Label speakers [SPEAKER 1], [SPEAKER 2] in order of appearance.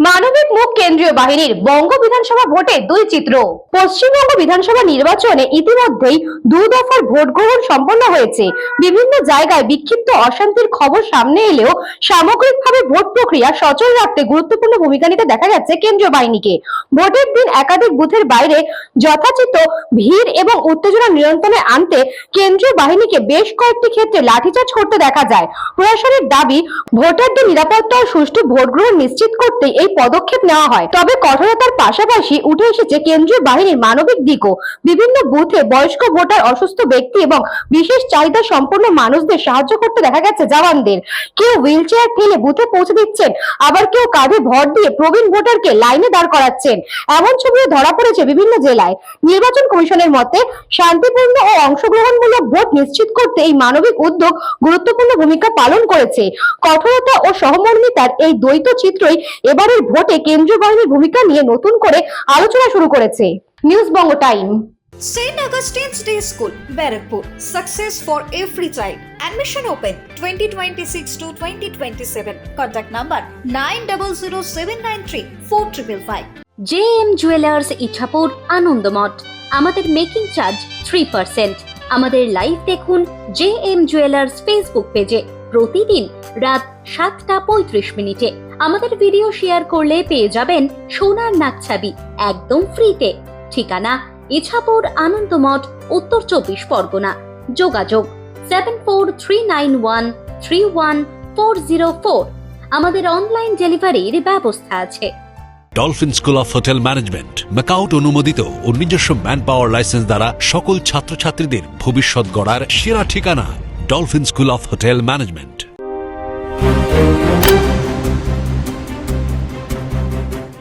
[SPEAKER 1] মানবিক মুখ কেন্দ্রীয় বাহিনীর বঙ্গ বিধানসভা ভোটে দুই চিত্র। পশ্চিমবঙ্গ বিধানসভা নির্বাচনে ইতিমধ্যেই 2 দফার ভোট গ্রহণ সম্পন্ন হয়েছে। বিভিন্ন জায়গায় বিক্ষিপ্ত অশান্তির খবর সামনে এলেও সামগ্রিকভাবে ভোট প্রক্রিয়া সচল রাখতে গুরুত্বপূর্ণ ভূমিকা নিতে দেখা যাচ্ছে কেন্দ্রীয় বাহিনীকে। ভোটের দিন একাধিক বুথের বাইরে যথাচিত ভিড় এবং উত্তেজনা নিয়ন্ত্রণে আনতে কেন্দ্রীয় বাহিনীকে বেশ কয়েকটি ক্ষেত্রে লাঠিচার্জ করতে দেখা যায়। প্রশাসনের দাবি, ভোটারদের নিরাপত্তা ও সুষ্ঠু ভোট গ্রহণ নিশ্চিত করতে এই পদক্ষেপ নেওয়া হয়। তবে কঠোরতার পাশাপাশি উঠে এসেছে কেন্দ্রীয় বাহিনীর মানবিক দিকও। বিভিন্ন বুথে বয়স্ক ভোটার, অসুস্থ ব্যক্তি এবং বিশেষ চাহিদা সম্পন্ন মানুষদের সাহায্য করতে দেখা গেছে জওয়ানদের। কেউ হুইল চেয়ার ঠেলে বুথে পৌঁছে দিচ্ছেন, আবার কেউ কাঁধে ভর দিয়ে প্রবীণ ভোটারকে লাইনে দাঁড় করাচ্ছেন। এমন ছবিও ধরা পড়েছে বিভিন্ন জেলায়। নির্বাচন কমিশনের মতে, শান্তিপূর্ণ ও অংশগ্রহণমূলক ভোট নিশ্চিত করতে এই মানবিক উদ্যোগ গুরুত্বপূর্ণ ভূমিকা পালন করেছে। কঠোরতা ও সহমর্মিতার এই দ্বৈত চিত্রই এবারের ভোটে কেন্দ্রীয় বাহিনীর ভূমিকা নিয়ে নতুন করে আলোচনা শুরু করেছে। News Banga time.
[SPEAKER 2] St. Augustine's Day School, Barakpur. Success for every child. Admission open 2026 to 2027. Contact number 9007934555.
[SPEAKER 3] JM jewellers Ichapur Anandamath. আমাদের মেকিং চার্জ 3%। আমাদের লাইভ দেখুন JM জুয়েলার্স ফেসবুক পেজে প্রতিদিন রাত 7:35 আমাদের ভিডিও শেয়ার করলে পেয়ে যাবেন সোনার নাকছাবি একদম ফ্রিতে। ঠিকানা ইছাপুর আনন্দমঠ, উত্তর 24 পরগনা। যোগাযোগ 7439131404। আমাদের অনলাইন ডেলিভারির ব্যবস্থা আছে।
[SPEAKER 4] Dolphin school of hotel management MAKAUT অনুমোদিত ও নিজস্ব ম্যান পাওয়ার লাইসেন্স দ্বারা সকল ছাত্রছাত্রীদের ভবিষ্যৎ গড়ার সেরা ঠিকানা dolphin school of hotel management.